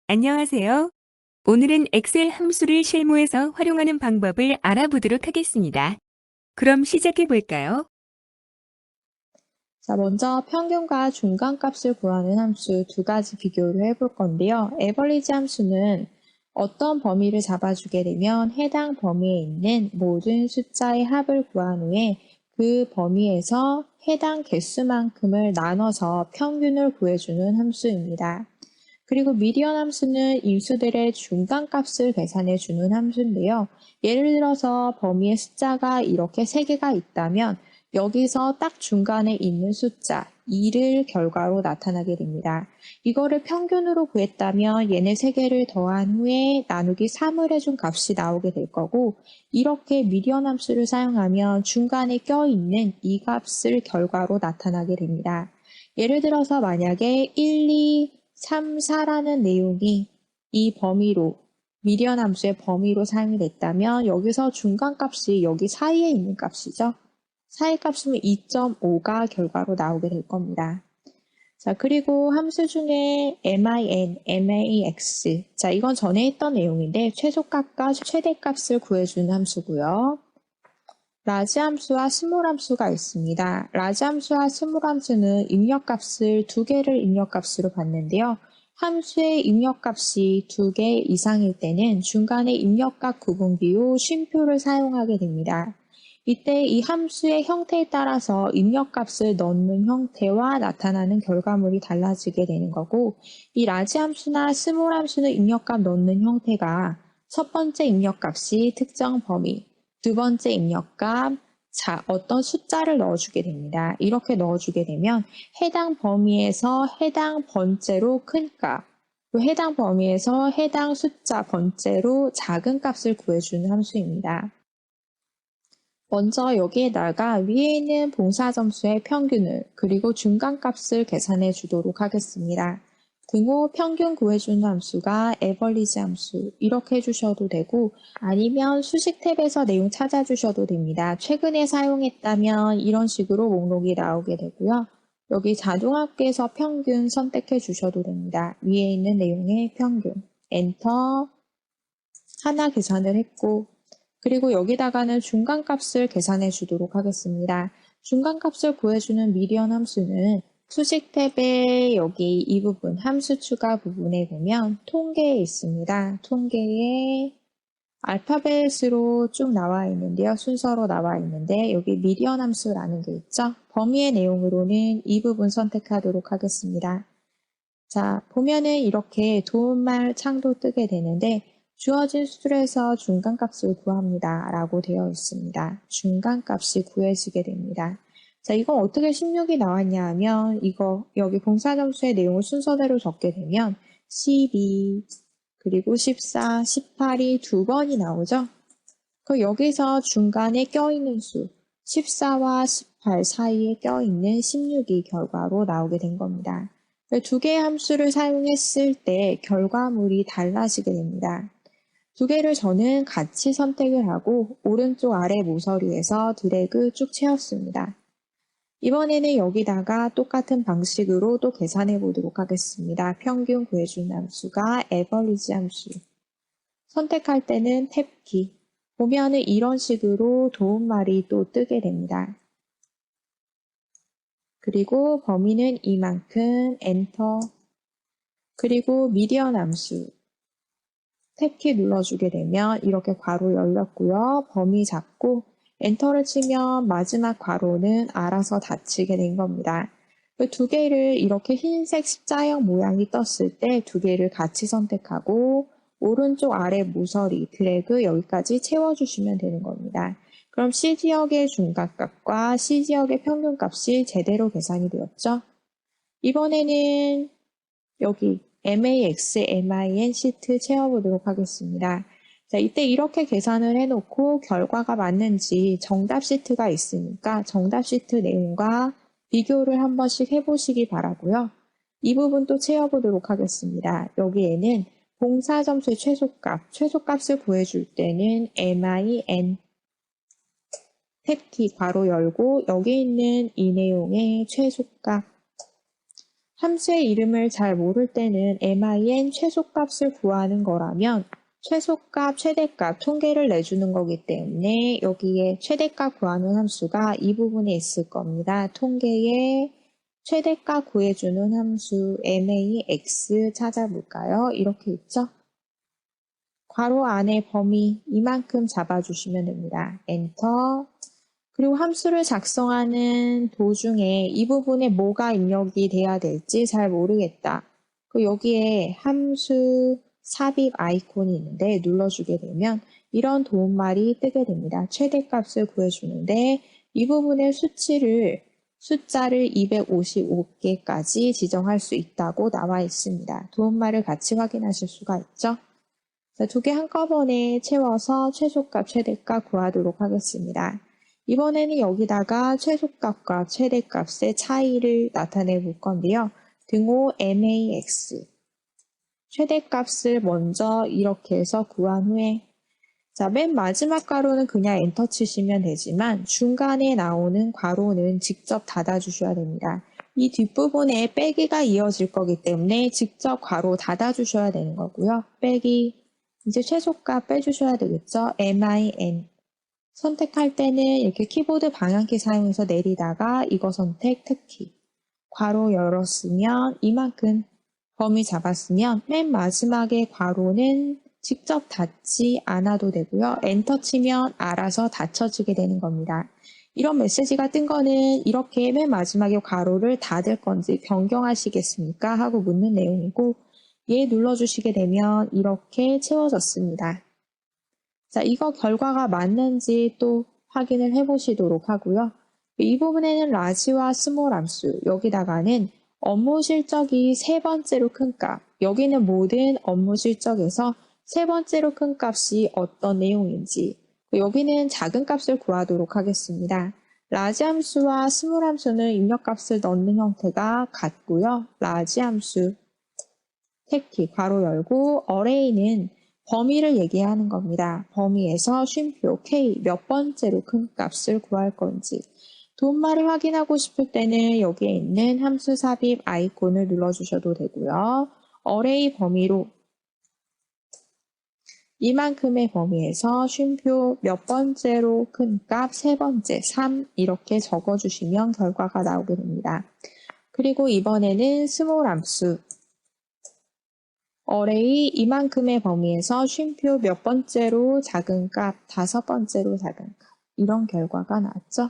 안녕하세요. 오늘은 엑셀 함수를 실무에서 활용하는 방법을 알아보도록 하겠습니다. 그럼 시작해 볼까요? 자, 먼저 평균과 중간값을 구하는 함수 두 가지 비교를 해볼 건데요. 에버리지 함수는 어떤 범위를 잡아주게 되면 해당 범위에 있는 모든 숫자의 합을 구한 후에 그 범위에서 해당 개수만큼을 나눠서 평균을 구해주는 함수입니다. 그리고 미디언 함수는 인수들의 중간값을 계산해 주는 함수인데요. 예를 들어서 범위의 숫자가 이렇게 3개가 있다면 여기서 딱 중간에 있는 숫자 2를 결과로 나타나게 됩니다. 이거를 평균으로 구했다면 얘네 3개를 더한 후에 나누기 3을 해준 값이 나오게 될 거고, 이렇게 미디언 함수를 사용하면 중간에 껴있는 이 값을 결과로 나타나게 됩니다. 예를 들어서 만약에 1, 2, 3, 4라는 내용이 이 범위로, 미디언 함수의 범위로 사용이 됐다면 여기서 중간값이 여기 사이에 있는 값이죠. 사이 값이면 2.5가 결과로 나오게 될 겁니다. 자, 그리고 함수 중에 min, max. 자, 이건 전에 했던 내용인데 최소값과 최대값을 구해주는 함수고요. 라지 함수와 스몰 함수가 있습니다. 라지 함수와 스몰 함수는 입력값을 2개를 입력값으로 받는데요. 함수의 입력값이 2개 이상일 때는 중간에 입력값 구분기호 쉼표를 사용하게 됩니다. 이때 이 함수의 형태에 따라서 입력값을 넣는 형태와 나타나는 결과물이 달라지게 되는 거고, 이 라지 함수나 스몰 함수는 입력값 넣는 형태가 첫 번째 입력값이 특정 범위, 두 번째 입력값, 자, 어떤 숫자를 넣어주게 됩니다. 이렇게 넣어주게 되면 해당 범위에서 해당 번째로 큰 값, 또 해당 범위에서 해당 숫자 번째로 작은 값을 구해주는 함수입니다. 먼저 여기에다가 위에 있는 봉사 점수의 평균을 그리고 중간값을 계산해 주도록 하겠습니다. 등호 평균 구해주는 함수가 에버리지 함수 이렇게 해주셔도 되고, 아니면 수식 탭에서 내용 찾아주셔도 됩니다. 최근에 사용했다면 이런 식으로 목록이 나오게 되고요. 여기 자동학계에서 평균 선택해 주셔도 됩니다. 위에 있는 내용의 평균 엔터 하나 계산을 했고, 그리고 여기다가는 중간값을 계산해 주도록 하겠습니다. 중간값을 구해주는 미디언 함수는 수식 탭에 여기 이 부분 함수 추가 부분에 보면 통계에 있습니다. 통계에 알파벳으로 쭉 나와 있는데요. 순서로 나와 있는데 여기 미디언 함수라는 게 있죠. 범위의 내용으로는 이 부분 선택하도록 하겠습니다. 자, 보면은 이렇게 도움말 창도 뜨게 되는데 주어진 수술에서 중간값을 구합니다 라고 되어 있습니다. 중간값이 구해지게 됩니다. 자, 이건 어떻게 16이 나왔냐 하면 이거 여기 공사점수의 내용을 순서대로 적게 되면 12 그리고 14, 18이 두 번이 나오죠. 그 여기서 중간에 껴있는 수 14와 18 사이에 껴있는 16이 결과로 나오게 된 겁니다. 두 개의 함수를 사용했을 때 결과물이 달라지게 됩니다. 두 개를 저는 같이 선택을 하고 오른쪽 아래 모서리에서 드래그 쭉 채웠습니다. 이번에는 여기다가 똑같은 방식으로 또 계산해 보도록 하겠습니다. 평균 구해준 함수가 에버리지 함수. 선택할 때는 탭키. 보면은 이런 식으로 도움말이 또 뜨게 됩니다. 그리고 범위는 이만큼 엔터. 그리고 미디언 함수. 탭키 눌러주게 되면 이렇게 괄호 열렸고요. 범위 잡고 엔터를 치면 마지막 괄호는 알아서 닫히게 된 겁니다. 두 개를 이렇게 흰색 십자형 모양이 떴을 때 두 개를 같이 선택하고 오른쪽 아래 모서리 드래그 여기까지 채워주시면 되는 겁니다. 그럼 C지역의 중간값과 C지역의 평균값이 제대로 계산이 되었죠? 이번에는 여기 max, min 시트 채워보도록 하겠습니다. 자, 이때 이렇게 계산을 해놓고 결과가 맞는지 정답 시트가 있으니까 정답 시트 내용과 비교를 한 번씩 해보시기 바라고요. 이 부분 또 채워보도록 하겠습니다. 여기에는 봉사 점수의 최소값을 구해줄 때는 min 탭키 괄호 열고 여기 있는 이 내용의 최소값 함수의 이름을 잘 모를 때는 min 최소값을 구하는 거라면 최소값, 최대값 통계를 내주는 거기 때문에 여기에 최대값 구하는 함수가 이 부분에 있을 겁니다. 통계의 최대값 구해주는 함수 max 찾아볼까요? 이렇게 있죠? 괄호 안에 범위 이만큼 잡아주시면 됩니다. 엔터. 그리고 함수를 작성하는 도중에 이 부분에 뭐가 입력이 돼야 될지 잘 모르겠다. 여기에 함수 삽입 아이콘이 있는데 눌러주게 되면 이런 도움말이 뜨게 됩니다. 최대값을 구해주는데 이 부분의 숫자를 255개까지 지정할 수 있다고 나와 있습니다. 도움말을 같이 확인하실 수가 있죠. 두 개 한꺼번에 채워서 최소값, 최대값 구하도록 하겠습니다. 이번에는 여기다가 최소값과 최대값의 차이를 나타내 볼 건데요. 등호 max 최대값을 먼저 이렇게 해서 구한 후에 맨 마지막 괄호는 그냥 엔터 치시면 되지만 중간에 나오는 괄호는 직접 닫아주셔야 됩니다. 이 뒷부분에 빼기가 이어질 거기 때문에 직접 괄호 닫아주셔야 되는 거고요. 빼기 이제 최소값 빼주셔야 되겠죠. min 선택할 때는 이렇게 키보드 방향키 사용해서 내리다가 이거 선택 특히 괄호 열었으면 이만큼 범위 잡았으면 맨 마지막에 괄호는 직접 닫지 않아도 되고요. 엔터 치면 알아서 닫혀지게 되는 겁니다. 이런 메시지가 뜬 거는 이렇게 맨 마지막에 괄호를 닫을 건지 변경하시겠습니까? 하고 묻는 내용이고 얘 눌러주시게 되면 이렇게 채워졌습니다. 이거 결과가 맞는지 또 확인을 해보시도록 하고요. 이 부분에는 라지와 스몰 함수, 여기다가는 업무 실적이 세 번째로 큰 값, 여기는 모든 업무 실적에서 세 번째로 큰 값이 어떤 내용인지, 여기는 작은 값을 구하도록 하겠습니다. 라지 함수와 스몰 함수는 입력값을 넣는 형태가 같고요. 라지 함수, 택키, 괄호 열고, 어레이는 범위를 얘기하는 겁니다. 범위에서 쉼표 K 몇 번째로 큰 값을 구할 건지. 도움말을 확인하고 싶을 때는 여기에 있는 함수 삽입 아이콘을 눌러주셔도 되고요. 어레이 범위로 이만큼의 범위에서 쉼표 몇 번째로 큰 값, 세 번째, 3 이렇게 적어주시면 결과가 나오게 됩니다. 그리고 이번에는 스몰 함수 어레이 이만큼의 범위에서 쉼표 몇 번째로 작은 값, 다섯 번째로 작은 값 이런 결과가 나왔죠.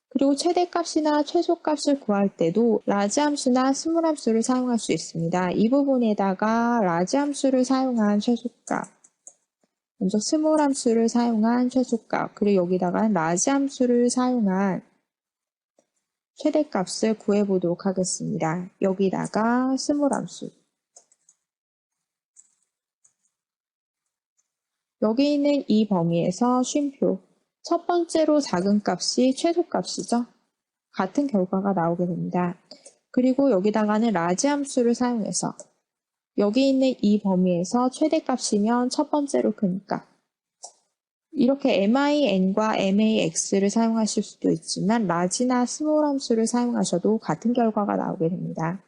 그리고 최대값이나 최소값을 구할 때도 라지 함수나 스몰 함수를 사용할 수 있습니다. 이 부분에다가 라지 함수를 사용한 최소값, 먼저 스몰 함수를 사용한 최소값, 그리고 여기다가 라지 함수를 사용한 최대값을 구해보도록 하겠습니다. 여기다가 스몰 함수, 여기 있는 이 범위에서 쉼표 첫 번째로 작은 값이 최소값이죠. 같은 결과가 나오게 됩니다. 그리고 여기다가는 라지 함수를 사용해서 여기 있는 이 범위에서 최대값이면 첫 번째로 큰 값. 이렇게 min과 max를 사용하실 수도 있지만 라지나 스몰 함수를 사용하셔도 같은 결과가 나오게 됩니다.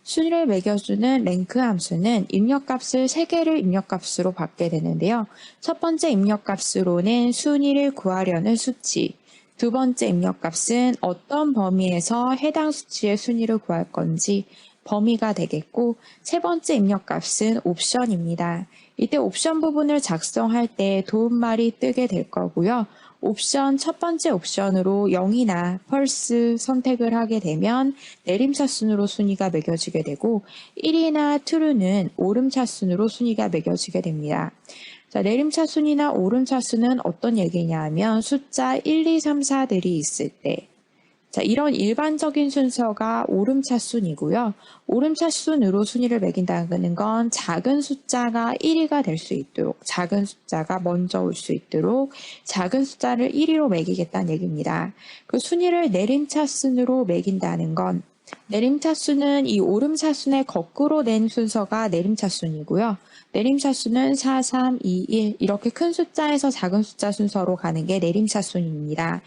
순위를 매겨주는 랭크 함수는 입력값을 3개를 입력값으로 받게 되는데요. 첫 번째 입력값으로는 순위를 구하려는 수치, 두 번째 입력값은 어떤 범위에서 해당 수치의 순위를 구할 건지 범위가 되겠고, 세 번째 입력값은 옵션입니다. 이때 옵션 부분을 작성할 때 도움말이 뜨게 될 거고요. 옵션 첫 번째 옵션으로 0이나 펄스 선택을 하게 되면 내림차순으로 순위가 매겨지게 되고 1이나 true는 오름차순으로 순위가 매겨지게 됩니다. 내림차순이나 오름차순은 어떤 얘기냐 하면 숫자 1, 2, 3, 4들이 있을 때 이런 일반적인 순서가 오름차순이고요. 오름차순으로 순위를 매긴다는 건 작은 숫자가 1위가 될 수 있도록, 작은 숫자가 먼저 올 수 있도록 작은 숫자를 1위로 매기겠다는 얘기입니다. 그 순위를 내림차순으로 매긴다는 건 내림차순은 이 오름차순의 거꾸로 낸 순서가 내림차순이고요. 내림차순은 4, 3, 2, 1 이렇게 큰 숫자에서 작은 숫자 순서로 가는 게 내림차순입니다.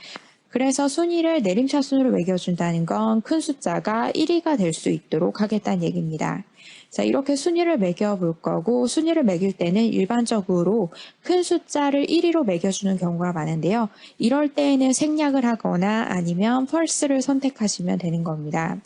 그래서 순위를 내림차순으로 매겨준다는 건 큰 숫자가 1위가 될 수 있도록 하겠다는 얘기입니다. 자, 이렇게 순위를 매겨볼 거고, 순위를 매길 때는 일반적으로 큰 숫자를 1위로 매겨주는 경우가 많은데요. 이럴 때에는 생략을 하거나 아니면 펄스를 선택하시면 되는 겁니다.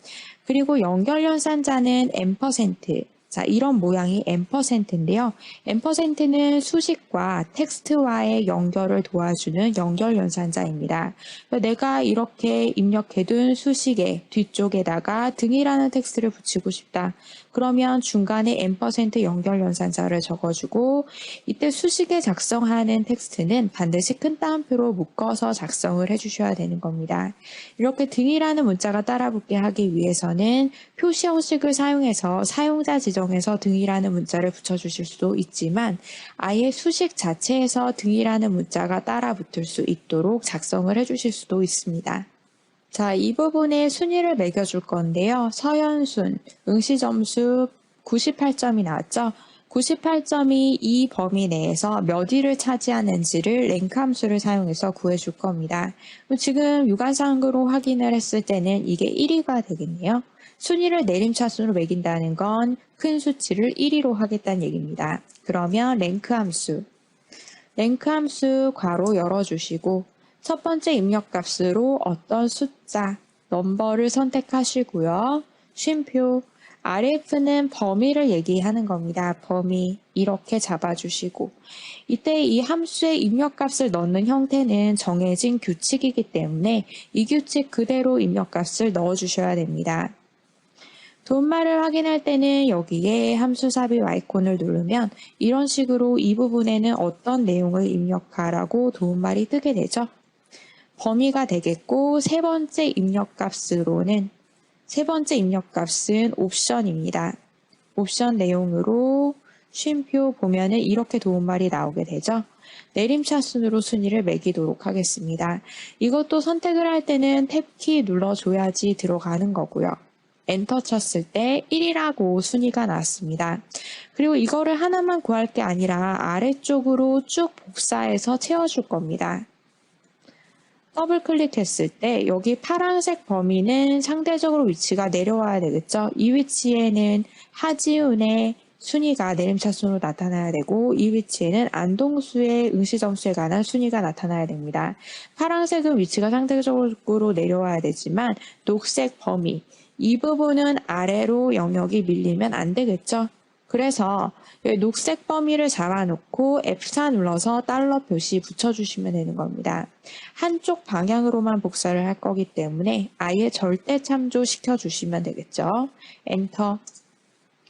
그리고 연결연산자는 n%, 자, 이런 모양이 n%인데요. n%는 수식과 텍스트와의 연결을 도와주는 연결연산자입니다. 내가 이렇게 입력해둔 수식의 뒤쪽에다가 등이라는 텍스트를 붙이고 싶다. 그러면 중간에 n% 연결연산자를 적어주고, 이때 수식에 작성하는 텍스트는 반드시 큰 따옴표로 묶어서 작성을 해주셔야 되는 겁니다. 이렇게 등이라는 문자가 따라붙게 하기 위해서는 표시 형식을 사용해서 사용자 지정에서 등이라는 문자를 붙여주실 수도 있지만, 아예 수식 자체에서 등이라는 문자가 따라붙을 수 있도록 작성을 해주실 수도 있습니다. 자, 이 부분에 순위를 매겨줄 건데요. 서연순, 응시점수 98점이 나왔죠? 98점이 이 범위 내에서 몇 위를 차지하는지를 랭크 함수를 사용해서 구해줄 겁니다. 지금 유관상으로 확인을 했을 때는 이게 1위가 되겠네요. 순위를 내림차순으로 매긴다는 건 큰 수치를 1위로 하겠다는 얘기입니다. 그러면 랭크 함수 괄호 열어주시고 첫 번째 입력값으로 어떤 숫자, 넘버를 선택하시고요. 쉼표, RF는 범위를 얘기하는 겁니다. 범위, 이렇게 잡아주시고 이때 이 함수의 입력값을 넣는 형태는 정해진 규칙이기 때문에 이 규칙 그대로 입력값을 넣어주셔야 됩니다. 도움말을 확인할 때는 여기에 함수 삽입 아이콘을 누르면 이런 식으로 이 부분에는 어떤 내용을 입력하라고 도움말이 뜨게 되죠. 범위가 되겠고 세 번째 입력값은 옵션입니다. 옵션 내용으로 쉼표 보면은 이렇게 도움말이 나오게 되죠. 내림차순으로 순위를 매기도록 하겠습니다. 이것도 선택을 할 때는 탭키 눌러줘야지 들어가는 거고요. 엔터 쳤을 때 1이라고 순위가 나왔습니다. 그리고 이거를 하나만 구할 게 아니라 아래쪽으로 쭉 복사해서 채워줄 겁니다. 더블 클릭했을 때 여기 파란색 범위는 상대적으로 위치가 내려와야 되겠죠. 이 위치에는 하지훈의 순위가 내림차순으로 나타나야 되고 이 위치에는 안동수의 응시점수에 관한 순위가 나타나야 됩니다. 파란색은 위치가 상대적으로 내려와야 되지만 녹색 범위, 이 부분은 아래로 영역이 밀리면 안 되겠죠. 그래서 여기 녹색 범위를 잡아놓고 F4 눌러서 달러 표시 붙여주시면 되는 겁니다. 한쪽 방향으로만 복사를 할 거기 때문에 아예 절대 참조시켜 주시면 되겠죠. 엔터.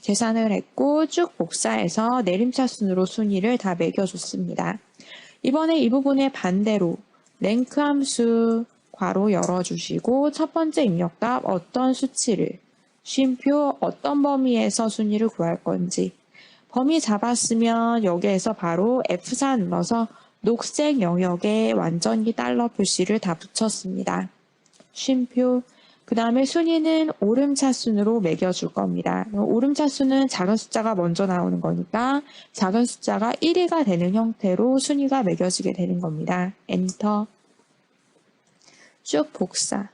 계산을 했고 쭉 복사해서 내림차순으로 순위를 다 매겨줬습니다. 이번에 이 부분에 반대로 랭크 함수 괄호 열어주시고 첫 번째 입력값 어떤 수치를 쉼표 어떤 범위에서 순위를 구할 건지 범위 잡았으면 여기에서 바로 F4 눌러서 녹색 영역에 완전히 달러 표시를 다 붙였습니다. 쉼표 그 다음에 순위는 오름차순으로 매겨줄 겁니다. 오름차순은 작은 숫자가 먼저 나오는 거니까 작은 숫자가 1위가 되는 형태로 순위가 매겨지게 되는 겁니다. 엔터 쭉 복사.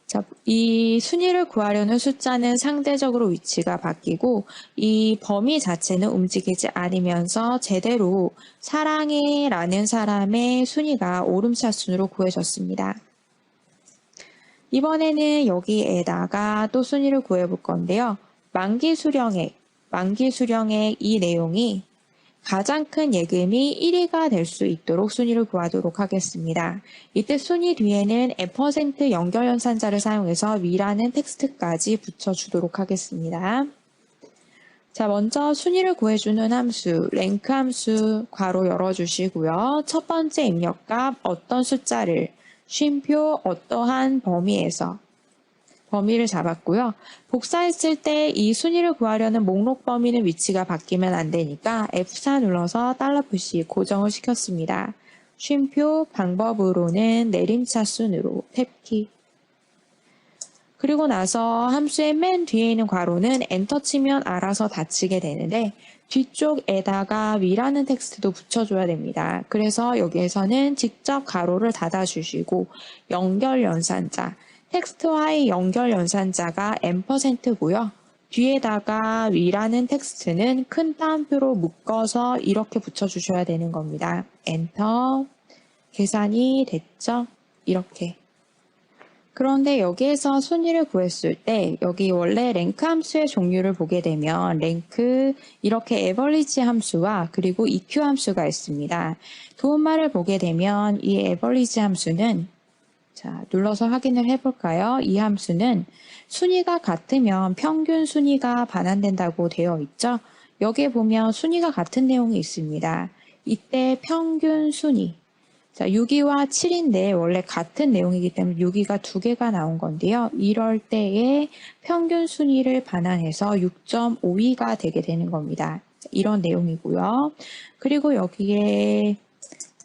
자, 이 순위를 구하려는 숫자는 상대적으로 위치가 바뀌고 이 범위 자체는 움직이지 않으면서 제대로 사랑해라는 사람의 순위가 오름차순으로 구해졌습니다. 이번에는 여기에다가 또 순위를 구해볼 건데요. 만기수령액 이 내용이 가장 큰 예금이 1위가 될 수 있도록 순위를 구하도록 하겠습니다. 이때 순위 뒤에는 n% 연결연산자를 사용해서 위라는 텍스트까지 붙여주도록 하겠습니다. 자, 먼저 순위를 구해주는 함수, 랭크 함수 괄호 열어주시고요. 첫 번째 입력값 어떤 숫자를 쉼표 어떠한 범위에서 범위를 잡았고요. 복사했을 때 이 순위를 구하려는 목록 범위는 위치가 바뀌면 안 되니까 F4 눌러서 달러 표시 고정을 시켰습니다. 쉼표 방법으로는 내림차순으로 탭키. 그리고 나서 함수의 맨 뒤에 있는 괄호는 엔터 치면 알아서 닫히게 되는데 뒤쪽에다가 위라는 텍스트도 붙여줘야 됩니다. 그래서 여기에서는 직접 가로를 닫아주시고 연결 연산자, 텍스트와의 연결 연산자가 %고요. 뒤에다가 위라는 텍스트는 큰 따옴표로 묶어서 이렇게 붙여주셔야 되는 겁니다. 엔터. 계산이 됐죠? 이렇게. 그런데 여기에서 순위를 구했을 때 여기 원래 랭크 함수의 종류를 보게 되면 랭크 이렇게 에버리지 함수와 그리고 EQ 함수가 있습니다. 도움말을 보게 되면 이 에버리지 함수는 자, 눌러서 확인을 해볼까요? 이 함수는 순위가 같으면 평균 순위가 반환된다고 되어 있죠? 여기에 보면 순위가 같은 내용이 있습니다. 이때 평균 순위. 자, 6위와 7인데 원래 같은 내용이기 때문에 6위가 두 개가 나온 건데요. 이럴 때에 평균 순위를 반환해서 6.5위가 되게 되는 겁니다. 이런 내용이고요. 그리고 여기에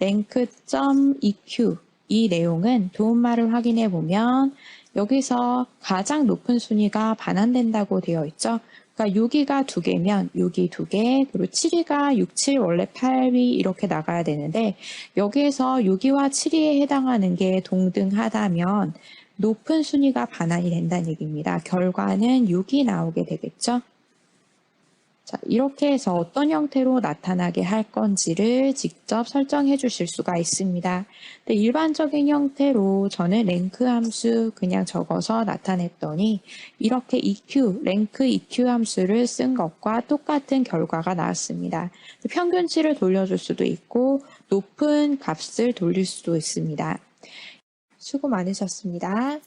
rank.eq 이 내용은 도움말을 확인해 보면 여기서 가장 높은 순위가 반환된다고 되어 있죠. 그러니까 6위가 2개면 6위 2개, 그리고 7위가 6, 7, 원래 8위 이렇게 나가야 되는데 여기에서 6위와 7위에 해당하는 게 동등하다면 높은 순위가 반환이 된다는 얘기입니다. 결과는 6이 나오게 되겠죠. 자, 이렇게 해서 어떤 형태로 나타나게 할 건지를 직접 설정해 주실 수가 있습니다. 근데 일반적인 형태로 저는 랭크 함수 그냥 적어서 나타냈더니 이렇게 EQ, 랭크 EQ 함수를 쓴 것과 똑같은 결과가 나왔습니다. 평균치를 돌려줄 수도 있고 높은 값을 돌릴 수도 있습니다. 수고 많으셨습니다.